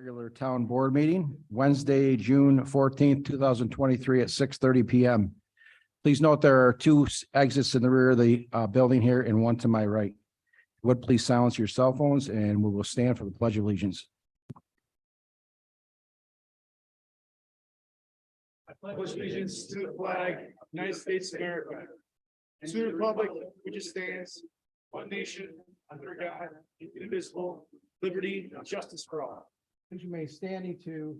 Regular town board meeting, Wednesday, June 14th, 2023 at 6:30 PM. Please note there are two exits in the rear of the building here and one to my right. Would please silence your cell phones and we will stand for the Pledge of Allegiance. I pledge allegiance to the flag, of the United States of America, and to the republic which stands, one nation, under God, indivisible, liberty and justice for all. As you may standing to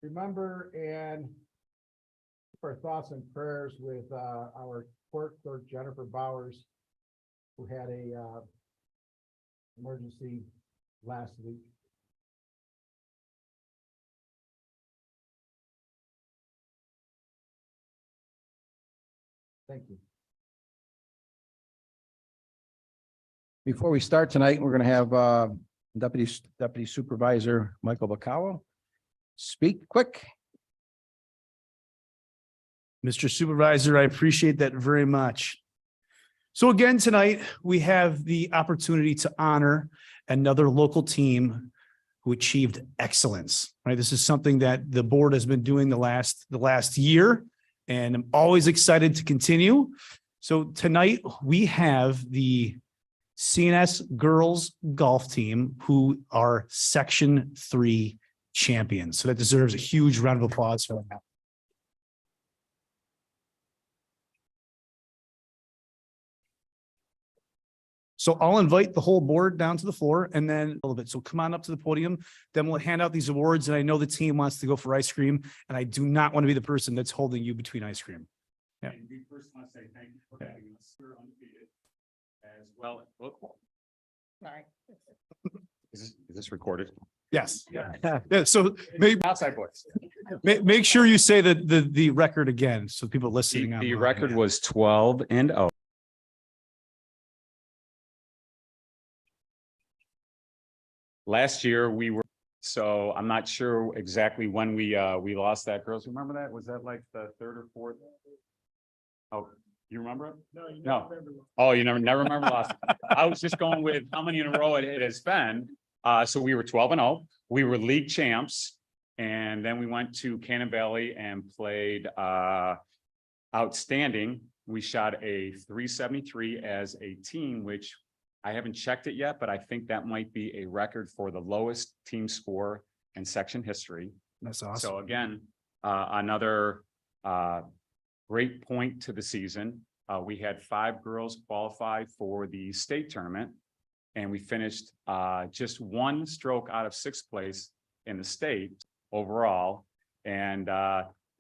remember and keep our thoughts and prayers with our court clerk Jennifer Bowers, who had a emergency last week. Thank you. Before we start tonight, we're going to have Deputy Supervisor Michael Bacallo speak quick. Mr. Supervisor, I appreciate that very much. So again, tonight, we have the opportunity to honor another local team who achieved excellence, right? This is something that the board has been doing the last year, and I'm always excited to continue. So tonight, we have the CNS girls golf team who are Section 3 champions. So that deserves a huge round of applause for that. So I'll invite the whole board down to the floor and then a little bit. So come on up to the podium. Then we'll hand out these awards. And I know the team wants to go for ice cream, and I do not want to be the person that's holding you between ice cream. Yeah. And we first want to say thank you for having us. We're undefeated as well. Sorry. Is this recorded? Yes. Yeah. So maybe Outside voice. make sure you say the record again, so people listening. The online. record was 12-0. Last year so I'm not sure exactly when we lost that. Girls, remember that? Was that like the third or fourth? Oh, you remember it? No. Oh, you never remember last. I was just going with how many in a row it has been. So we were 12-0. We were league champs. And then we went to Cannon Valley and played outstanding. We shot a 373 as a team, which I haven't checked it yet, but I think that might be a record for the lowest team score in section history. That's awesome. So again, another great point to the season. We had 5 girls qualify for the state tournament, and we finished just 1 stroke out of 6th place in the state overall. And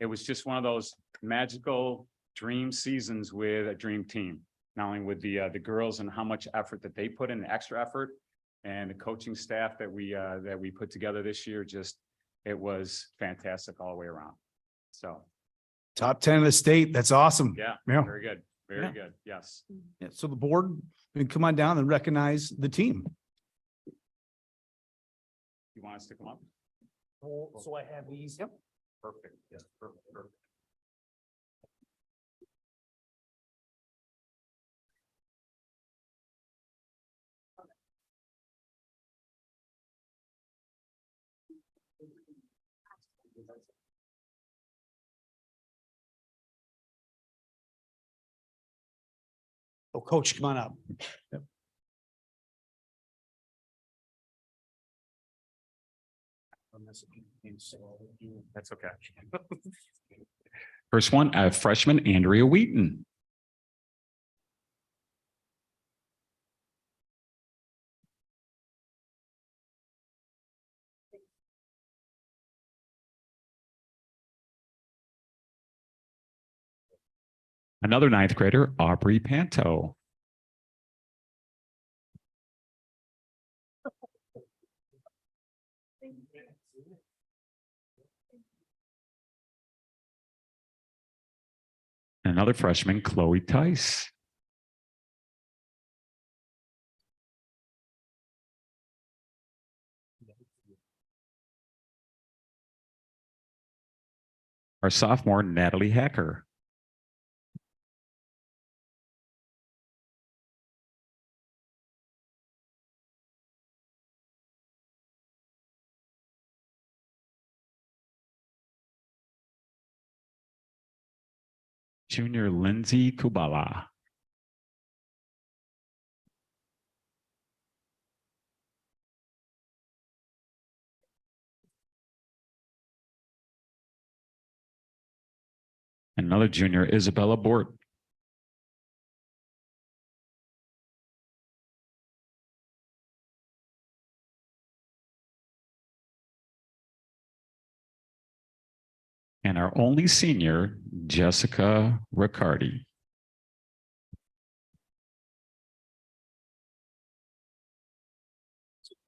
it was just one of those magical dream seasons with a dream team. Not only with the girls and how much effort that they put in, the extra effort, and the coaching staff that we put together this year, it was fantastic all the way around. So Top 10 of the state. That's awesome. yeah. Yeah. Very good. Very good. Yes. Yeah, so the board can come on down and recognize the team. You want us to come up? So I have these. Yep. Perfect. Yes. Perfect. Oh, coach, come on up. Yep. That's okay. First one, freshman Andrea Wheaton. Another 9th grader, Aubrey Panto. Another freshman, Chloe Tice. Our sophomore, Natalie Hacker. Junior Lindsay Kubala. Another junior, Isabella Bort. And our only senior, Jessica Riccardi.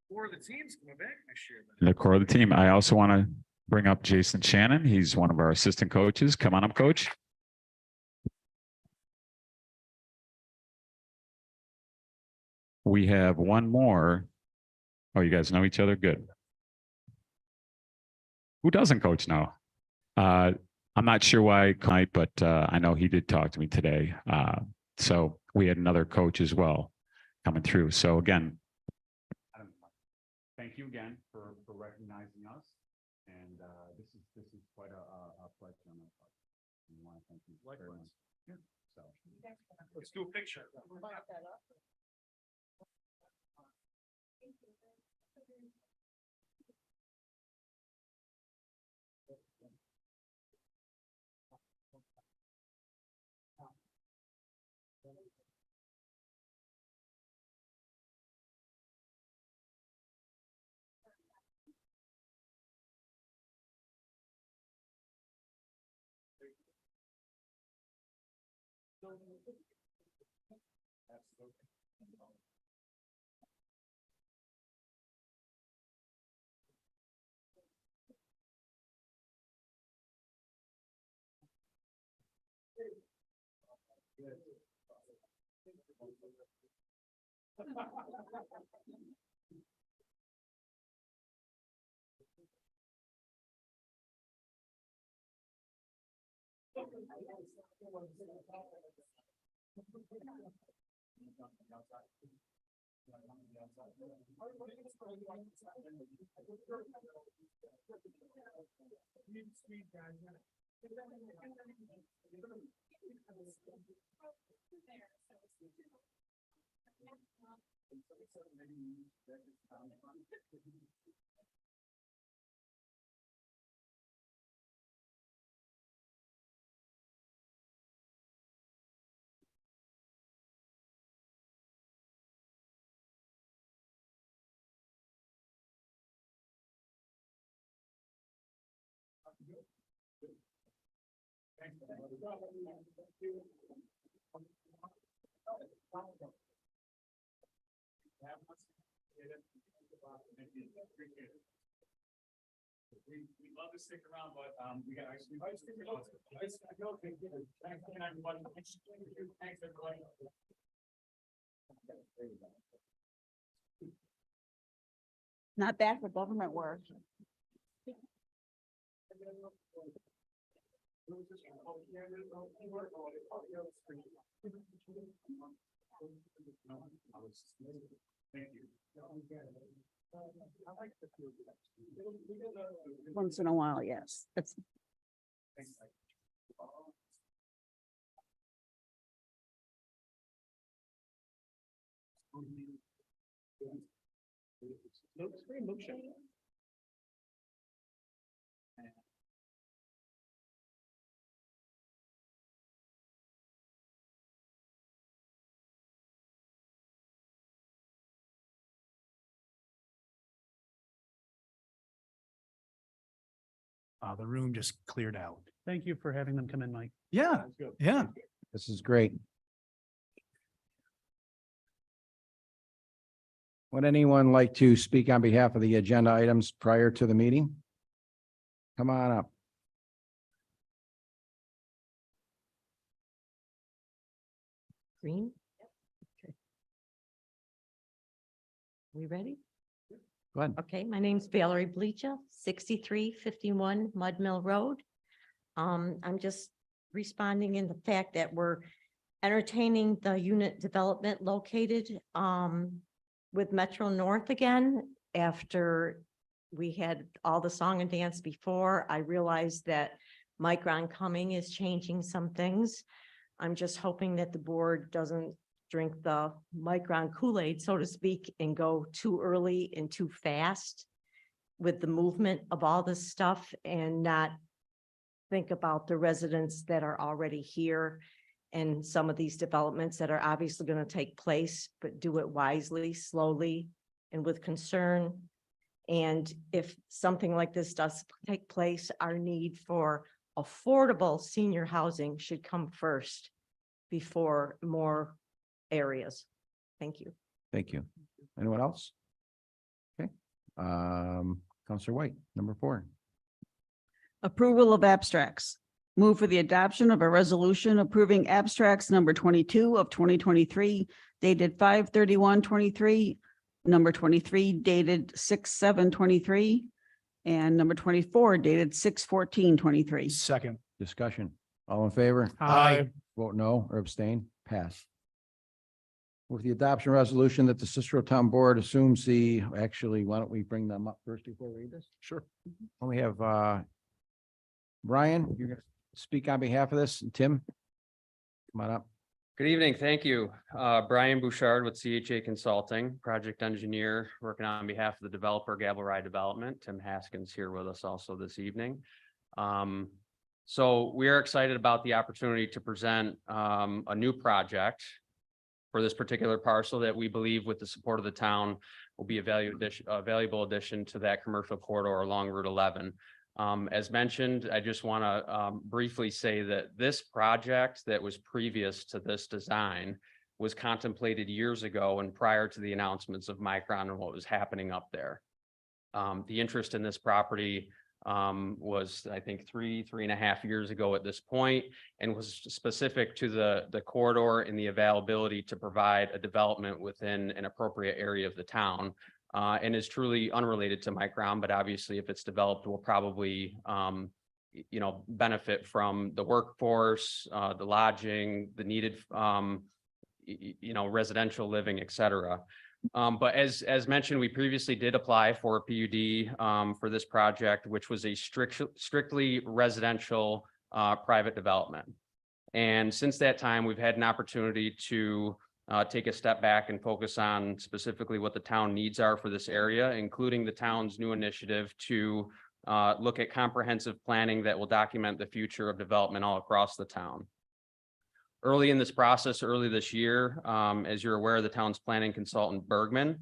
Core of the team's coming back next year. The core of the team. I also want to bring up Jason Shannon. He's one of our assistant coaches. Come on up, coach. We have one more. Oh, you guys know each other? Good. Who doesn't coach now? I'm not sure why, but I know he did talk to me today. So we had another coach as well coming through. So again, thank you again for recognizing us. And this is quite a pleasure on my part. I want to thank you very much. Yeah. So Let's do a picture. We love to stick around, but we got actually. Thanks everybody. Thanks everybody. Not bad for government work. Thank you. Once in a while, yes. That's The room just cleared out. Thank you for having them come in, Mike. Yeah, This is great. Would anyone like to speak on behalf of the agenda items prior to the meeting? Come on up. Green? Okay. We ready? Go ahead. Okay, my name's Valerie Bleacher, 6351 Mud Mill Road. I'm just responding in the fact that we're entertaining the unit development located with Metro North again. After we had all the song and dance before, I realized that Micron coming is changing some things. I'm just hoping that the board doesn't drink the Micron Kool-Aid, so to speak, and go too early and too fast with the movement of all this stuff and not think about the residents that are already here and some of these developments that are obviously going to take place, but do it wisely, slowly, and with concern. And if something like this does take place, our need for affordable senior housing should come first before more areas. Thank you. Thank you. Anyone else? Okay. Counselor White, number 4. Approval of abstracts. Move for the adoption of a resolution approving abstracts number 22 of 2023 dated 5/31/23, number 23 dated 6/7/23, and number 24 dated 6/14/23. Second. Discussion. All in favor? Aye. Vote no or abstain? Pass. With the adoption resolution that the Cicero Town Board assumes actually, why don't we bring them up first before we read this? Sure. We have Brian, you're gonna speak on behalf of this, and Tim? Come on up. Good evening. Thank you. Brian Bouchard with CHA Consulting, project engineer, working on behalf of the developer Gavel Ride Development. Tim Haskins here with us also this evening. So we are excited about the opportunity to present a new project for this particular parcel that we believe, with the support of the town, will be a valuable addition to that commercial corridor along Route 11. As mentioned, I just want to briefly say that this project that was previous to this design was contemplated years ago and prior to the announcements of Micron and what was happening up there. The interest in this property was, I think, three and a half years ago at this point, and was specific to the corridor and the availability to provide a development within an appropriate area of the town. And is truly unrelated to Micron, but obviously if it's developed, will probably, benefit from the workforce, the lodging, the needed, residential living, et cetera. But as mentioned, we previously did apply for a PUD for this project, which was a strictly residential private development. And since that time, we've had an opportunity to take a step back and focus on specifically what the town needs are for this area, including the town's new initiative to look at comprehensive planning that will document the future of development all across the town. Early in this process, early this year, as you're aware, the town's planning consultant Bergman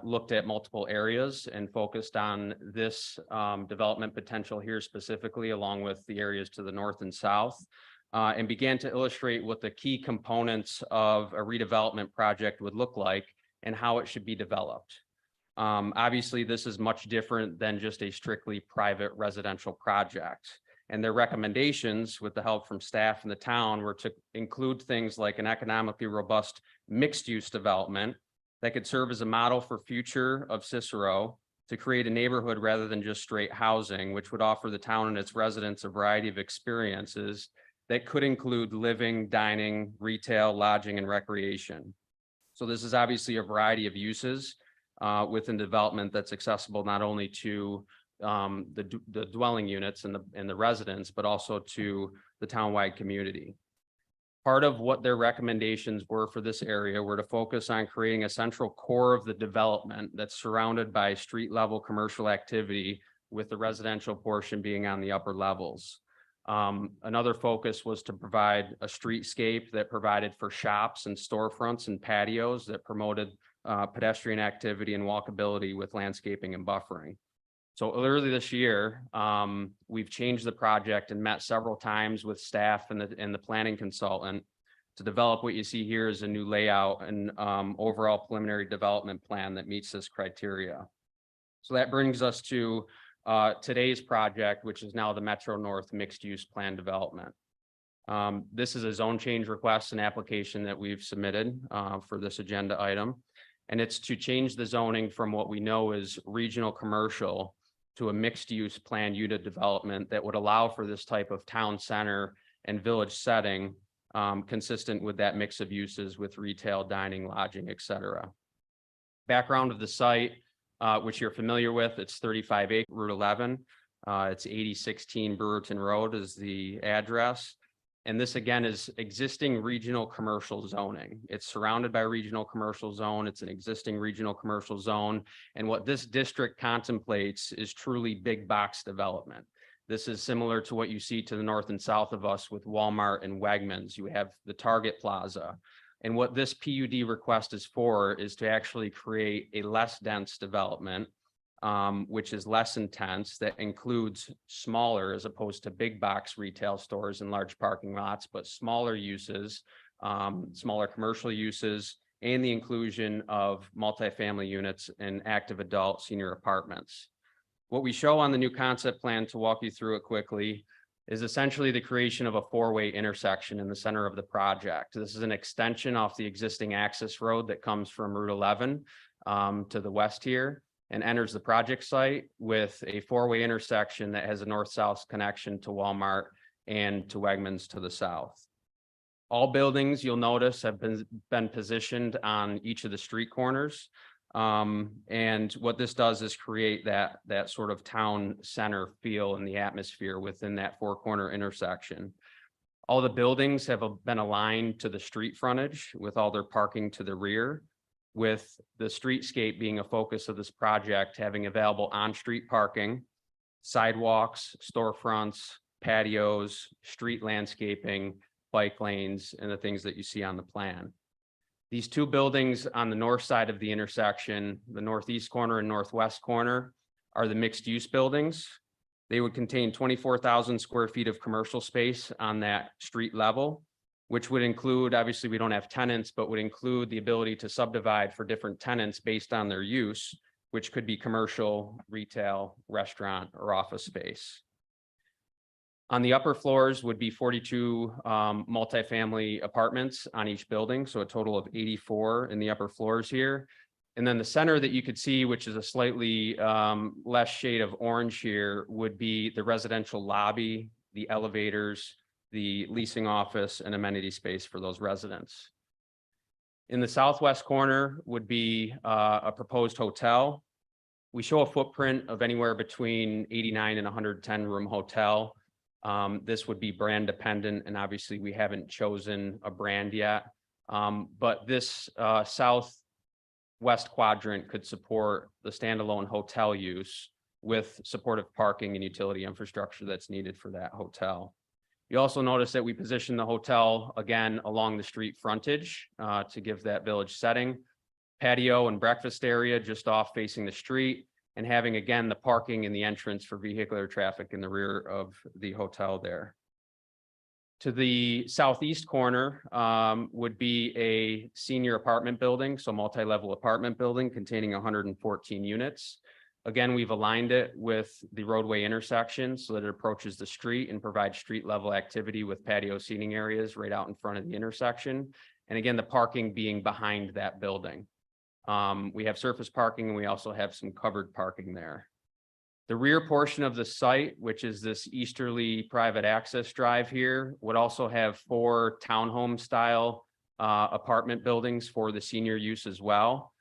looked at multiple areas and focused on this development potential here specifically, along with the areas to the north and south. And began to illustrate what the key components of a redevelopment project would look like and how it should be developed. Obviously, this is much different than just a strictly private residential project. And their recommendations, with the help from staff in the town, were to include things like an economically robust mixed-use development that could serve as a model for future of Cicero, to create a neighborhood rather than just straight housing, which would offer the town and its residents a variety of experiences that could include living, dining, retail, lodging, and recreation. So this is obviously a variety of uses within development that's accessible not only to the dwelling units and the residents, but also to the townwide community. Part of what their recommendations were for this area were to focus on creating a central core of the development that's surrounded by street level commercial activity, with the residential portion being on the upper levels. Another focus was to provide a streetscape that provided for shops and storefronts and patios that promoted pedestrian activity and walkability with landscaping and buffering. So earlier this year, we've changed the project and met several times with staff and the planning consultant to develop what you see here as a new layout and overall preliminary development plan that meets this criteria. So that brings us to today's project, which is now the Metro North Mixed Use Plan Development. This is a zone change request and application that we've submitted for this agenda item. And it's to change the zoning from what we know is regional commercial to a mixed use planned unit development that would allow for this type of town center and village setting, consistent with that mix of uses with retail, dining, lodging, et cetera. Background of the site, which you're familiar with, it's 35 acre Route 11. It's 8016 Brewerton Road is the address. And this again is existing regional commercial zoning. It's surrounded by regional commercial zone. It's an existing regional commercial zone. And what this district contemplates is truly big box development. This is similar to what you see to the north and south of us with Walmart and Wegmans. You have the Target Plaza. And what this PUD request is for is to actually create a less dense development, which is less intense, that includes smaller as opposed to big box retail stores and large parking lots, but smaller uses, smaller commercial uses, and the inclusion of multifamily units and active adult senior apartments. What we show on the new concept plan, to walk you through it quickly, is essentially the creation of a four-way intersection in the center of the project. This is an extension off the existing access road that comes from Route 11 to the west here and enters the project site with a four-way intersection that has a north-south connection to Walmart and to Wegmans to the south. All buildings, you'll notice, have been positioned on each of the street corners. And what this does is create that sort of town center feel and the atmosphere within that four-corner intersection. All the buildings have been aligned to the street frontage with all their parking to the rear, with the streetscape being a focus of this project, having available on-street parking, sidewalks, storefronts, patios, street landscaping, bike lanes, and the things that you see on the plan. These two buildings on the north side of the intersection, the northeast corner and northwest corner, are the mixed-use buildings. They would contain 24,000 square feet of commercial space on that street level, which would include, obviously we don't have tenants, but would include the ability to subdivide for different tenants based on their use, which could be commercial, retail, restaurant, or office space. On the upper floors would be 42 multifamily apartments on each building, so a total of 84 in the upper floors here. And then the center that you could see, which is a slightly less shade of orange here, would be the residential lobby, the elevators, the leasing office, and amenity space for those residents. In the southwest corner would be a proposed hotel. We show a footprint of anywhere between 89 and 110 room hotel. This would be brand dependent, and obviously we haven't chosen a brand yet. But this southwest quadrant could support the standalone hotel use with supportive parking and utility infrastructure that's needed for that hotel. You also notice that we position the hotel again along the street frontage to give that village setting, patio and breakfast area just off facing the street, and having again the parking in the entrance for vehicular traffic in the rear of the hotel there. To the southeast corner would be a senior apartment building, so multi-level apartment building containing 114 units. Again, we've aligned it with the roadway intersection so that it approaches the street and provides street level activity with patio seating areas right out in front of the intersection. And again, the parking being behind that building. We have surface parking and we also have some covered parking there. The rear portion of the site, which is this easterly private access drive here, would also have 4 townhome style apartment buildings for the senior use as well.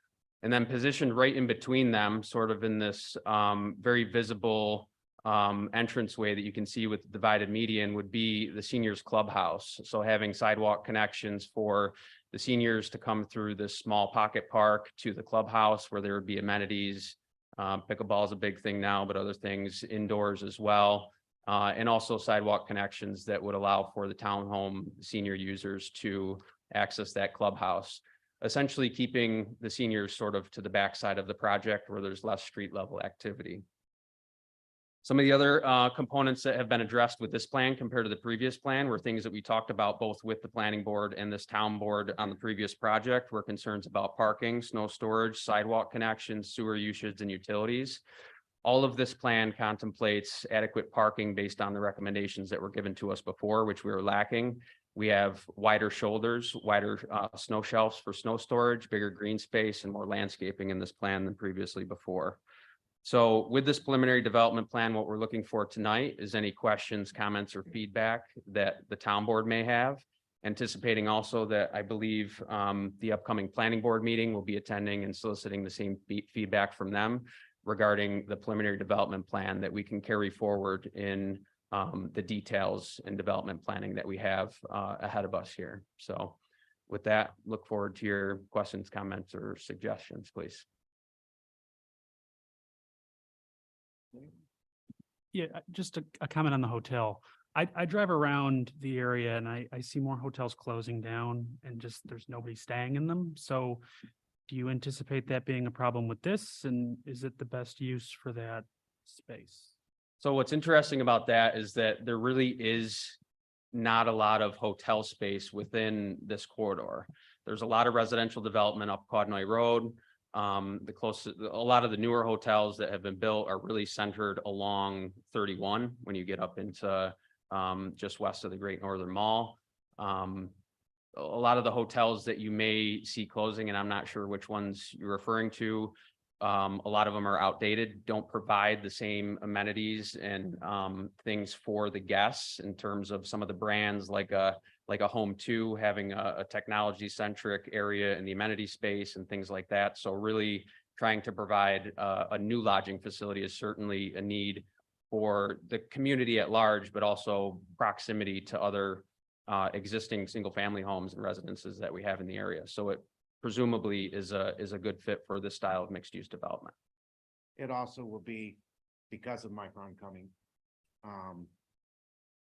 And then positioned right in between them, sort of in this very visible entranceway that you can see with the divided median, would be the seniors clubhouse. So having sidewalk connections for the seniors to come through this small pocket park to the clubhouse where there would be amenities. Pickleball is a big thing now, but other things indoors as well. And also sidewalk connections that would allow for the townhome senior users to access that clubhouse, essentially keeping the seniors sort of to the backside of the project where there's less street level activity. Some of the other components that have been addressed with this plan compared to the previous plan were things that we talked about both with the planning board and this town board on the previous project, were concerns about parking, snow storage, sidewalk connections, sewer usage, and utilities. All of this plan contemplates adequate parking based on the recommendations that were given to us before, which we were lacking. We have wider shoulders, wider snow shelves for snow storage, bigger green space, and more landscaping in this plan than previously before. So with this preliminary development plan, what we're looking for tonight is any questions, comments, or feedback that the town board may have. Anticipating also that I believe the upcoming planning board meeting will be attending and soliciting the same feedback from them. regarding the preliminary development plan that we can carry forward in the details and development planning that we have ahead of us here. So with that, look forward to your questions, comments, or suggestions, please. Yeah, just a comment on the hotel. I drive around the area and I see more hotels closing down and just there's nobody staying in them. So do you anticipate that being a problem with this? And is it the best use for that space? So what's interesting about that is that there really is not a lot of hotel space within this corridor. There's a lot of residential development up Quadnoy Road. A lot of the newer hotels that have been built are really centered along 31 when you get up into just west of the Great Northern Mall. A lot of the hotels that you may see closing, and I'm not sure which ones you're referring to, a lot of them are outdated, don't provide the same amenities and things for the guests in terms of some of the brands like a Home2 having a technology centric area in the amenity space and things like that. So really trying to provide a new lodging facility is certainly a need for the community at large, but also proximity to other existing single family homes and residences that we have in the area. So it presumably is a good fit for this style of mixed use development. It also will be, because of Micron coming,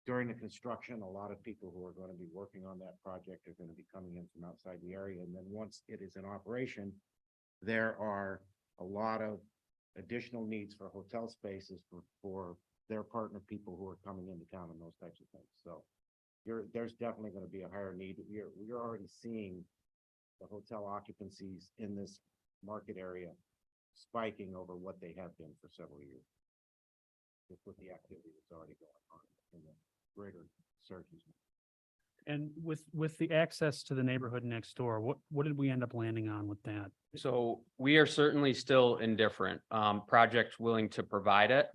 during the construction, a lot of people who are going to be working on that project are going to be coming in from outside the area. And then once it is in operation, there are a lot of additional needs for hotel spaces for their partner people who are coming into town and those types of things. So there's definitely going to be a higher need. We're already seeing the hotel occupancies in this market area spiking over what they have been for several years. Just with the activity that's already going on in the greater surges. And with the access to the neighborhood next door, what did we end up landing on with that? So we are certainly still indifferent, project willing to provide it.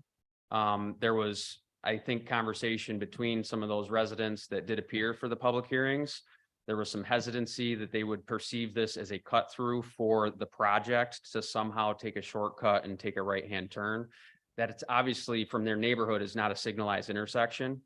There was, I think, conversation between some of those residents that did appear for the public hearings. There was some hesitancy that they would perceive this as a cut through for the project to somehow take a shortcut and take a right-hand turn. That it's obviously from their neighborhood is not a signalized intersection.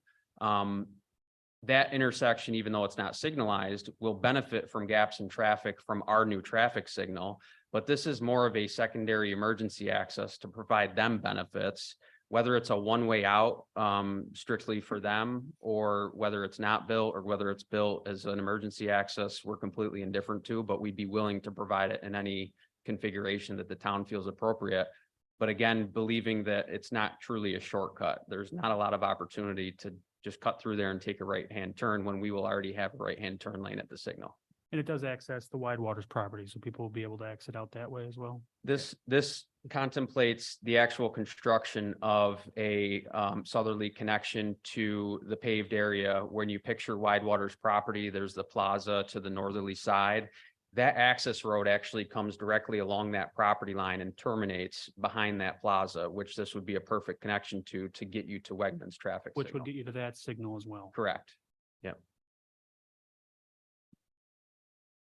That intersection, even though it's not signalized, will benefit from gaps in traffic from our new traffic signal. But this is more of a secondary emergency access to provide them benefits, whether it's a one-way out strictly for them, or whether it's not built, or whether it's built as an emergency access, we're completely indifferent to, but we'd be willing to provide it in any configuration that the town feels appropriate. But again, believing that it's not truly a shortcut. There's not a lot of opportunity to just cut through there and take a right-hand turn when we will already have a right-hand turn lane at the signal. And it does access the Wide Waters property, so people will be able to exit out that way as well. This contemplates the actual construction of a southerly connection to the paved area. When you picture Wide Waters property, there's the plaza to the northerly side. That access road actually comes directly along that property line and terminates behind that plaza, which this would be a perfect connection to get you to Wegmans traffic Which signal. would get you to that signal as well. Correct. Yep.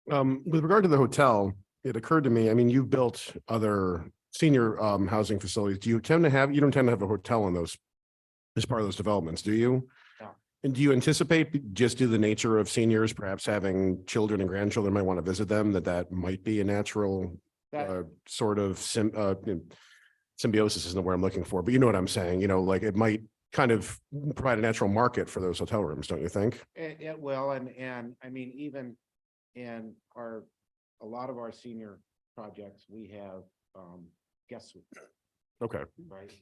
With regard to the hotel, it occurred to me, I mean, you've built other senior housing facilities. You don't tend to have a hotel in those as part of those developments, do you? No. And do you anticipate, just due to the nature of seniors, perhaps having children and grandchildren might want to visit them, that might be a natural sort of symbiosis isn't the word I'm looking for, but you know what I'm saying, like it might kind of provide a natural market for those hotel rooms, don't you think? It will, and I mean, even in a lot of our senior projects, we have guest suites, Okay. right?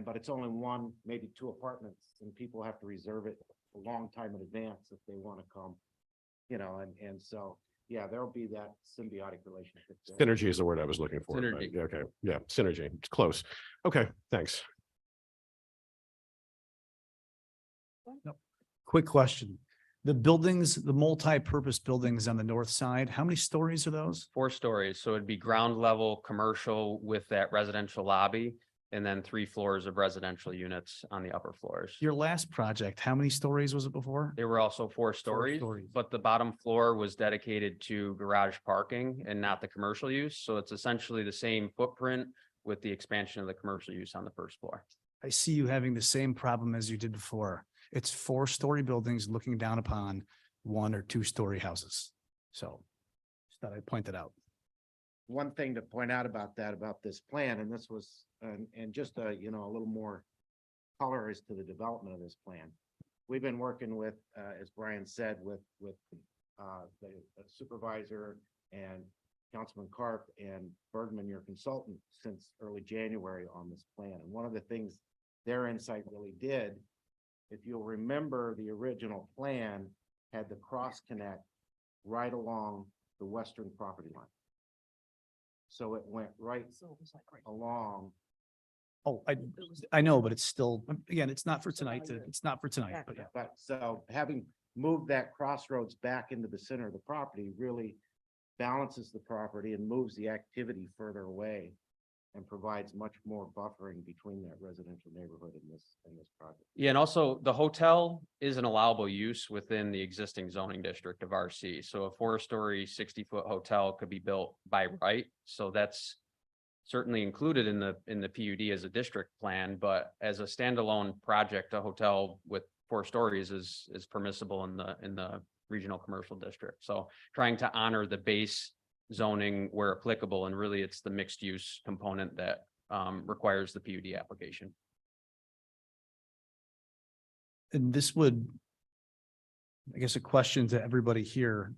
But it's only one, maybe two apartments, and people have to reserve it a long time in advance if they want to come, and so, yeah, there'll be that symbiotic relationship there. Synergy is the word I was looking for. but Synergy. yeah, okay. Yeah. Synergy. It's close. Okay. Thanks. Quick question. The buildings, the multi-purpose buildings on the north side, how many stories are those? 4 stories. So it'd be ground level commercial with that residential lobby, and then 3 floors of residential units on the upper floors. Your last project, how many stories was it before? They were also 4 stories, stories. but the bottom floor was dedicated to garage parking and not the commercial use. So it's essentially the same footprint with the expansion of the commercial use on the first floor. I see you having the same problem as you did before. It's 4-story buildings looking down upon 1 or 2-story houses. So just thought I'd point that out. One thing to point out about that, about this plan, and this was, and just a, you know, a little more color as to the development of this plan. We've been working with, as Brian said, with the supervisor and Councilman Karp and Bergman, your consultant, since early January on this plan. And one of the things their insight really did, if you'll remember, the original plan had the cross connect right along the western property line. So it went right along. Oh, I know, but it's still, again, it's not for tonight. It's not for tonight, but yeah. But so having moved that crossroads back into the center of the property really balances the property and moves the activity further away and provides much more buffering between that residential neighborhood and this project. Yeah, and also the hotel is an allowable use within the existing zoning district of RC. So a 4-story, 60-foot hotel could be built by right. So that's certainly included in the PUD as a district plan, but as a standalone project, a hotel with 4 stories is permissible in the regional commercial district. So trying to honor the base zoning where applicable, and really it's the mixed use component that requires the PUD application. And this would, I guess, a question to everybody here.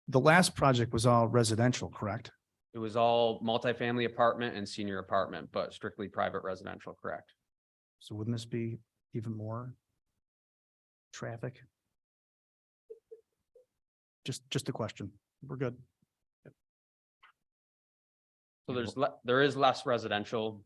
The last project was all residential, correct? It was all multifamily apartment and senior apartment, but strictly private residential, correct? So wouldn't this be even more traffic? Just a question. We're good. So there is less residential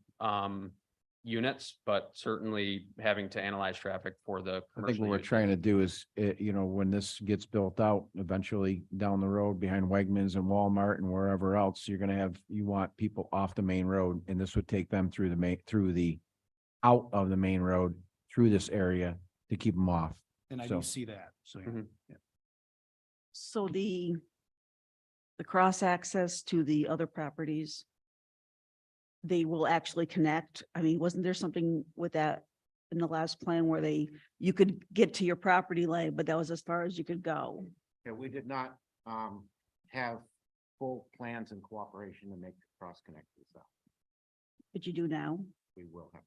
units, but certainly having to analyze traffic for the. I think what we're trying to do is, you know, when this gets built out, eventually down the road behind Wegmans and Walmart and wherever else, you're gonna have, you want people off the main road, and this would take them through out of the main road, through this area to keep them off. And I So- do see that. So yeah. Mhm. So the cross access to the other properties, they will actually connect. I mean, wasn't there something with that in the last plan where you could get to your property line, but that was as far as you could go? Yeah, we did not have full plans and cooperation to make the cross connections. But you do now, We will have.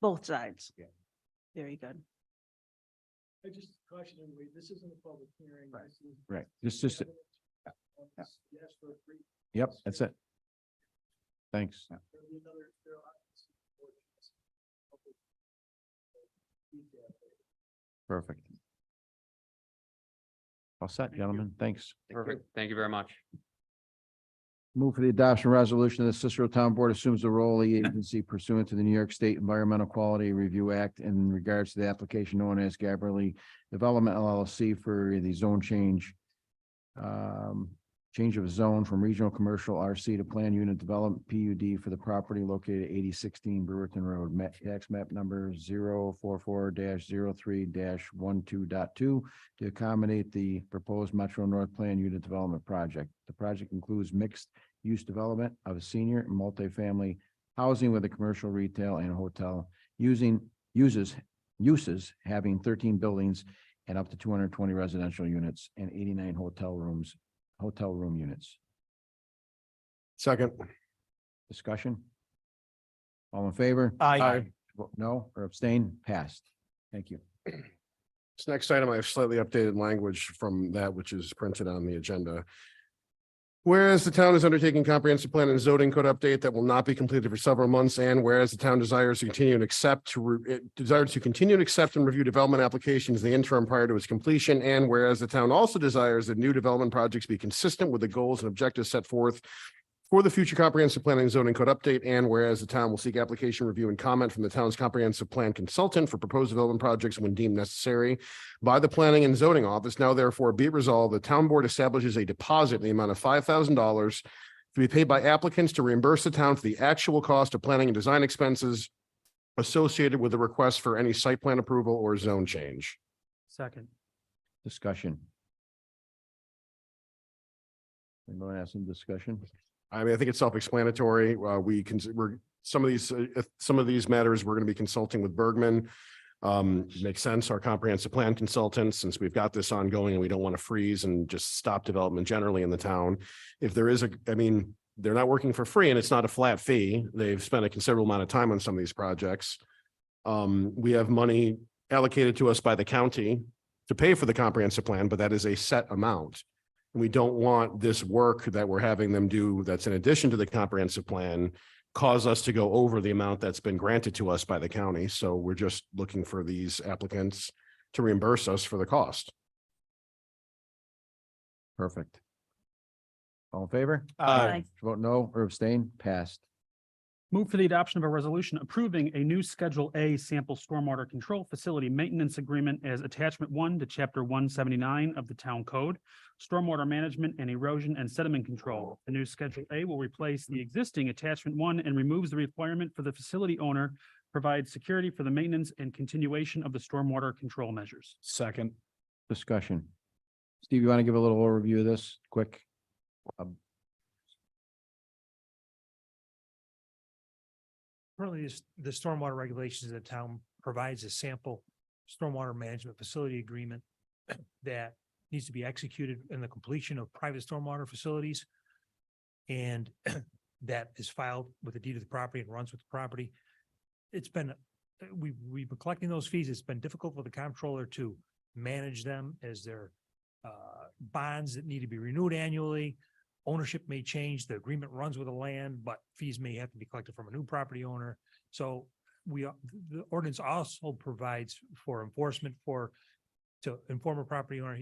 both sides? Yeah. Very good. I just caution everybody, this isn't a public hearing. Right. This is- Right. Just, Yes, for a free. yep, that's it. Thanks. There'll be another. Perfect. All set, gentlemen. Thanks. Perfect. Thank you very much. Move for the adoption resolution that the Cicero Town Board assumes the role of the agency pursuant to the New York State Environmental Quality Review Act in regards to the application known as Gabrielli Development LLC for the zone change. Change of zone from regional commercial RC to plan unit development PUD for the property located at 8016 Brewerton Road, tax map number 044-03-12.2 to accommodate the proposed Metro North Plan Unit Development Project. The project includes mixed use development of senior and multifamily housing with a commercial, retail, and hotel uses having 13 buildings and up to 220 residential units and 89 hotel room units. Second. Discussion? All in favor? Aye. Vote no or abstain? Passed. Thank you. This next item, I have slightly updated language from that which is printed on the agenda. Whereas the town is undertaking comprehensive plan and zoning code update that will not be completed for several months, and whereas the town desires to continue and accept and review development applications in the interim prior to its completion, and whereas the town also desires that new development projects be consistent with the goals and objectives set forth for the future comprehensive planning and zoning code update, and whereas the town will seek application review and comment from the town's comprehensive plan consultant for proposed development projects when deemed necessary by the planning and zoning office. Now therefore be it resolved, the town board establishes a deposit in the amount of $5,000 to be paid by applicants to reimburse the town for the actual cost of planning and design expenses associated with the request for any site plan approval or zone change. Second. Discussion. Anyone have some discussion? I mean, I think it's self-explanatory. Some of these matters, we're going to be consulting with Bergman. It makes sense, our comprehensive plan consultants, since we've got this ongoing and we don't want to freeze and just stop development generally in the town. If there is they're not working for free and it's not a flat fee. They've spent a considerable amount of time on some of these projects. We have money allocated to us by the county to pay for the comprehensive plan, but that is a set amount. And we don't want this work that we're having them do that's in addition to the comprehensive plan cause us to go over the amount that's been granted to us by the county. So we're just looking for these applicants to reimburse us for the cost. Perfect. All in favor? Aye. Vote no or abstain, passed. Move for the adoption of a resolution approving a new Schedule A sample stormwater control facility maintenance agreement as attachment 1 to chapter 179 of the town code, stormwater management and erosion and sediment control. The new Schedule A will replace the existing attachment 1 and removes the requirement for the facility owner to provide security for the maintenance and continuation of the stormwater control measures. Second. Discussion. Steve, you want to give a little overview of this quick? Currently, the stormwater regulations of the town provides a sample stormwater management facility agreement that needs to be executed in the completion of private stormwater facilities. And that is filed with the deed of the property and runs with the property. It's been, we've been collecting those fees. It's been difficult for the comptroller to manage them as their bonds that need to be renewed annually. Ownership may change, the agreement runs with the land, but fees may have to be collected from a new property owner. So the ordinance also provides for enforcement to inform a property owner,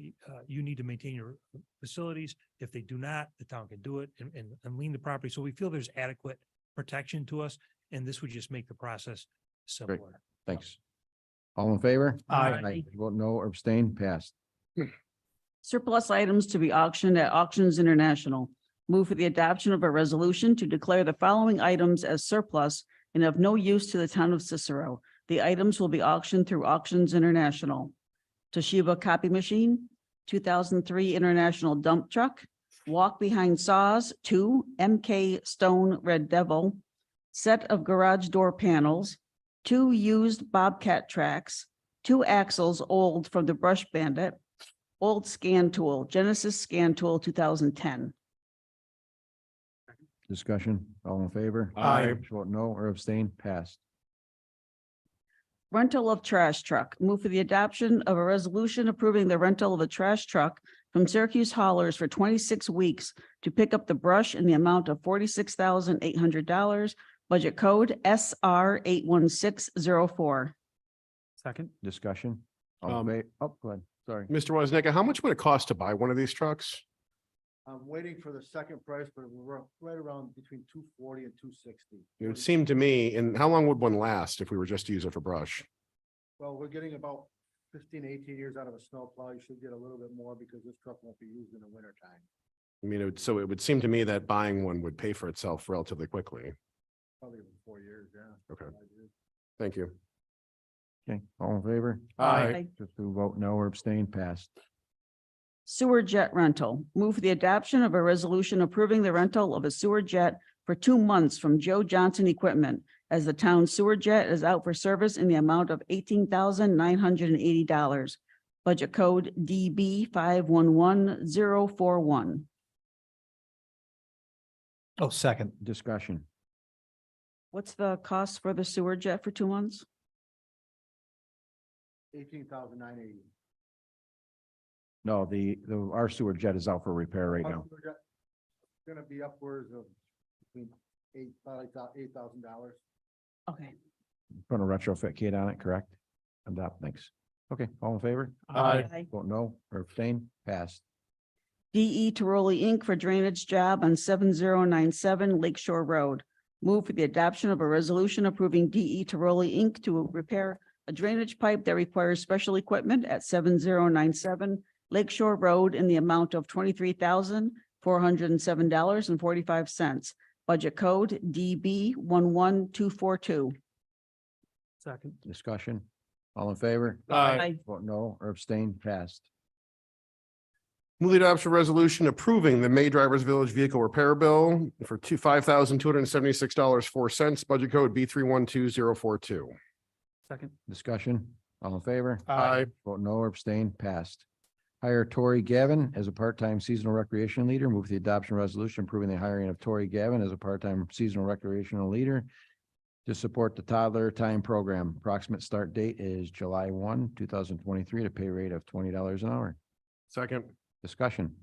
you need to maintain your facilities. If they do not, the town can do it and lien the property. So we feel there's adequate protection to us, and this would just make the process simpler. Thanks. All in favor? Aye. Vote no or abstain, passed. Surplus items to be auctioned at Auctions International. Move for the adoption of a resolution to declare the following items as surplus and of no use to the town of Cicero. The items will be auctioned through Auctions International. Toshiba copy machine, 2003 International dump truck, walk behind saws, 2 MK Stone Red Devil, set of garage door panels, 2 used Bobcat tracks, 2 axles old from the Brush Bandit, old scan tool, Genesis scan tool, 2010. Discussion. All in favor? Aye. Vote no or abstain, passed. Rental of trash truck. Move for the adoption of a resolution approving the rental of a trash truck from Syracuse Haulers for 26 weeks to pick up the brush in the amount of $46,800. Budget code SR 81604. Second. Discussion. All in fa- Oh, go ahead. Sorry. Mr. Wozniak, how much would it cost to buy one of these trucks? I'm waiting for the second price, but we're right around between 240 and 260. It would seem to me, and how long would one last if we were just to use it for brush? Well, we're getting about 15, 18 years out of a snowplow. You should get a little bit more because this truck won't be used in the winter time. I mean, so it would seem to me that buying one would pay for itself relatively quickly. Probably in 4 years, yeah. Okay. 5 years. Thank you. Okay, all in favor? Aye. Just to vote no or abstain, passed. Sewer jet rental. Move for the adoption of a resolution approving the rental of a sewer jet for 2 months from Joe Johnson Equipment as the town sewer jet is out for service in the amount of $18,980. Budget code DB 511041. Oh, second. Discussion. What's the cost for the sewer jet for 2 months? 18,980. No, our sewer jet is out for repair right now. Gonna be upwards of between $8,000. Okay. Put a retrofit kit on it, correct? Adopt, thanks. Okay, all in favor? Aye. Vote no or abstain, passed. DE Tiroli Inc. for drainage job on 7097 Lakeshore Road. Move for the adoption of a resolution approving DE Tiroli Inc. to repair a drainage pipe that requires special equipment at 7097 Lakeshore Road in the amount of $23,407.45. Budget code DB 11242. Second. Discussion. All in favor? Aye. Vote no or abstain, passed. Move the adoption of resolution approving the May Drivers Village Vehicle Repair Bill for $5,276.04, budget code B312042. Second. Discussion, all in favor? Aye. Vote no or abstain, passed. Hire Tori Gavin as a part-time seasonal recreation leader. Move the adoption resolution approving the hiring of Tori Gavin as a part-time seasonal recreational leader to support the toddler time program. Approximate start date is July 1, 2023, at a pay rate of $20 an hour. Second. Discussion,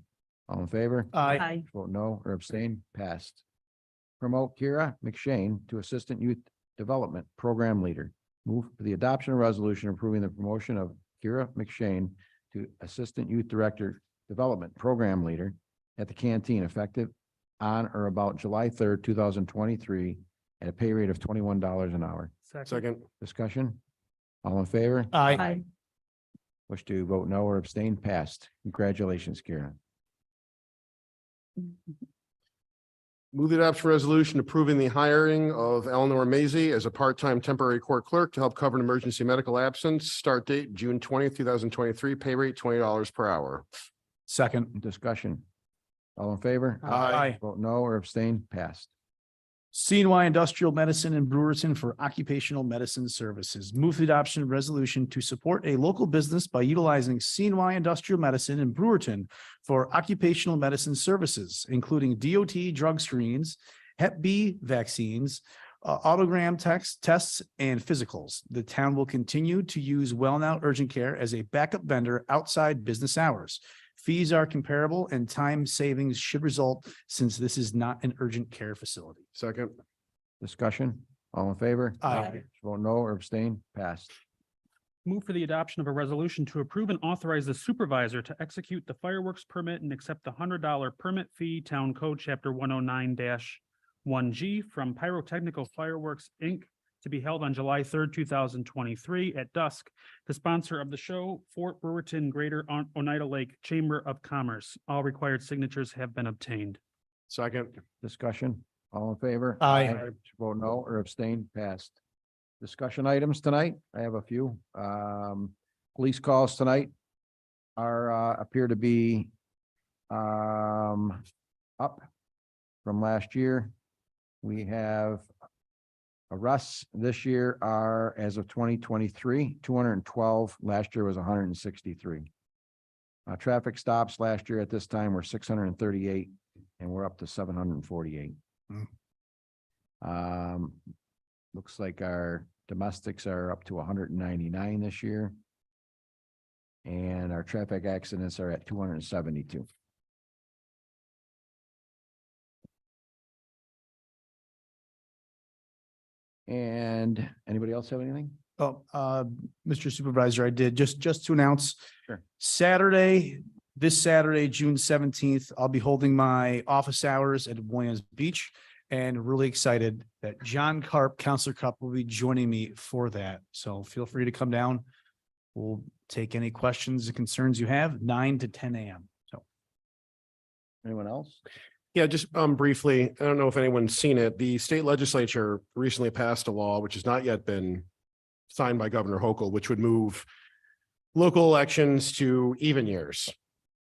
all in favor? Aye. Vote no or abstain, passed. Promote Kira McShane to Assistant Youth Development Program Leader. Move for the adoption of resolution approving the promotion of Kira McShane to Assistant Youth Director Development Program Leader at the canteen effective on or about July 3rd, 2023 at a pay rate of $21 an hour. Second. Discussion, all in favor? Aye. Wish to vote no or abstain, passed. Congratulations, Kira. Move the adoption resolution approving the hiring of Eleanor Mazie as a part-time temporary court clerk to help cover an emergency medical absence. Start date June 20th, 2023, pay rate $20 per hour. Second. Discussion, all in favor? Aye. Vote no or abstain, passed. CNY Industrial Medicine in Brewerton for occupational medicine services. Move the adoption of resolution to support a local business by utilizing CNY Industrial Medicine in Brewerton for occupational medicine services, including DOT drug screens, Hep B vaccines, autogram tests, and physicals. The town will continue to use Well Now Urgent Care as a backup vendor outside business hours. Fees are comparable and time savings should result since this is not an urgent care facility. Second. Discussion, all in favor? Aye. Vote no or abstain, passed. Move for the adoption of a resolution to approve and authorize the supervisor to execute the fireworks permit and accept the $100 permit fee, Town Code Chapter 109-1G from Pyrotechnical Fireworks, Inc., to be held on July 3rd, 2023 at dusk. The sponsor of the show, Fort Brewerton Greater Oneida Lake Chamber of Commerce. All required signatures have been obtained. Second. Discussion, all in favor? Aye. Vote no or abstain, passed. Discussion items tonight, I have a few. Police calls tonight are, appear to be up from last year. We have arrests this year are, as of 2023, 212. Last year was 163. Traffic stops last year at this time were 638, and we're up to 748. Looks like our domestics are up to 199 this year. And our traffic accidents are at 272. And anybody else have anything? Oh, Mr. Supervisor, I did just to announce. Sure. This Saturday, June 17th, I'll be holding my office hours at Williams Beach and really excited that John Carp, Counselor Cup, will be joining me for that. So feel free to come down. We'll take any questions and concerns you have, 9 to 10 a.m. So. Anyone else? Yeah, just briefly, I don't know if anyone's seen it. The state legislature recently passed a law, which has not yet been signed by Governor Hochul, which would move local elections to even years.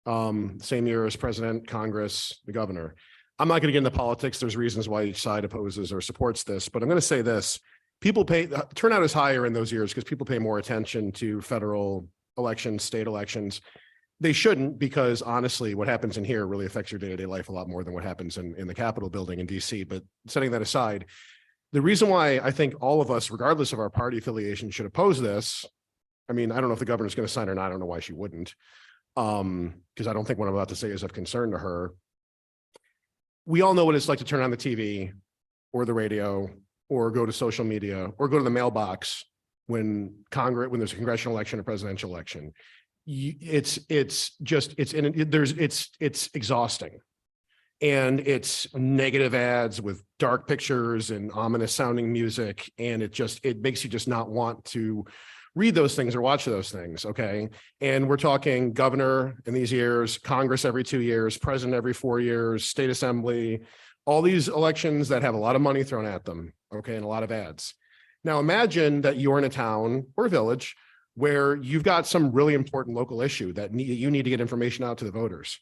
Same year as president, Congress, the governor. I'm not going to get into politics. There's reasons why each side opposes or supports this, but I'm going to say this. People pay, turnout is higher in those years because people pay more attention to federal elections, state elections. They shouldn't, because honestly, what happens in here really affects your day-to-day life a lot more than what happens in the Capitol building in DC. But setting that aside, the reason why I think all of us, regardless of our party affiliation, should oppose this. I mean, I don't know if the governor's going to sign or not. I don't know why she wouldn't. Because I don't think what I'm about to say is of concern to her. We all know what it's like to turn on the TV or the radio or go to social media or go to the mailbox when there's a congressional election or presidential election. It's exhausting. And it's negative ads with dark pictures and ominous sounding music. And it makes you just not want to read those things or watch those things. Okay. And we're talking governor in these years, Congress every 2 years, president every 4 years, state assembly, all these elections that have a lot of money thrown at them. Okay. And a lot of ads. Now imagine that you're in a town or a village where you've got some really important local issue that you need to get information out to the voters.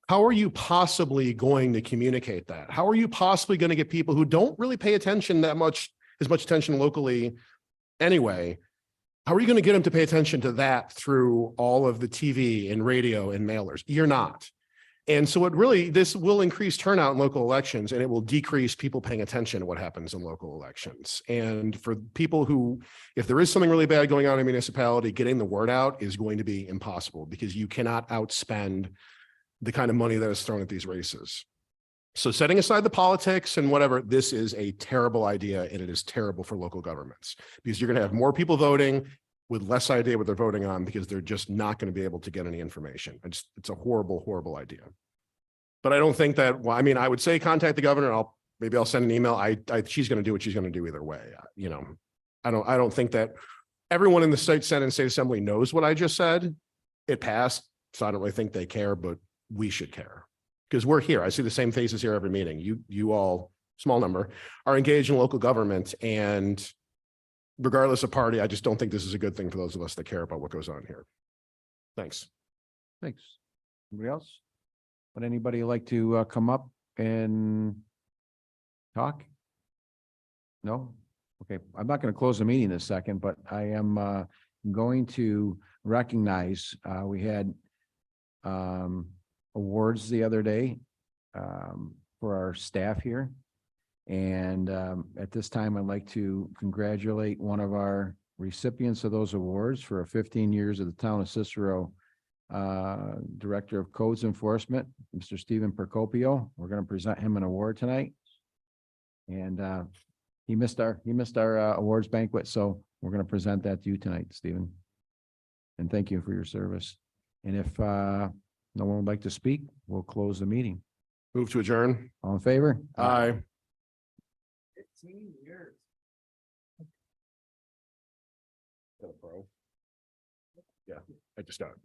How are you possibly going to communicate that? How are you possibly going to get people who don't really pay attention as much attention locally anyway? How are you going to get them to pay attention to that through all of the TV and radio and mailers? You're not. And so this will increase turnout in local elections, and it will decrease people paying attention to what happens in local elections. And for people who, if there is something really bad going on in a municipality, getting the word out is going to be impossible because you cannot outspend the kind of money that is thrown at these races. So setting aside the politics and whatever, this is a terrible idea, and it is terrible for local governments because you're going to have more people voting with less idea what they're voting on because they're just not going to be able to get any information. It's a horrible, horrible idea. But I don't think that, well, I mean, I would say contact the governor. Maybe I'll send an email. She's going to do what she's going to do either way. You know, I don't think that everyone in the state Senate and state assembly knows what I just said. It passed. So I don't really think they care, but we should care because we're here. I see the same faces here every meeting. You all, small number, are engaged in local government, and regardless of party, I just don't think this is a good thing for those of us that care about what goes on here. Thanks. Thanks. Anybody else? Would anybody like to come up and talk? No? Okay, I'm not going to close the meeting in a second, but I am going to recognize, we had awards the other day for our staff here. And at this time, I'd like to congratulate one of our recipients of those awards for 15 years of the town of Cicero Director of Codes Enforcement, Mr. Stephen Procopio. We're going to present him an award tonight. And he missed our awards banquet, so we're going to present that to you tonight, Stephen. And thank you for your service. And if no one would like to speak, we'll close the meeting. Move to adjourn. All in favor? Aye. 15 years. Yeah, I just got it.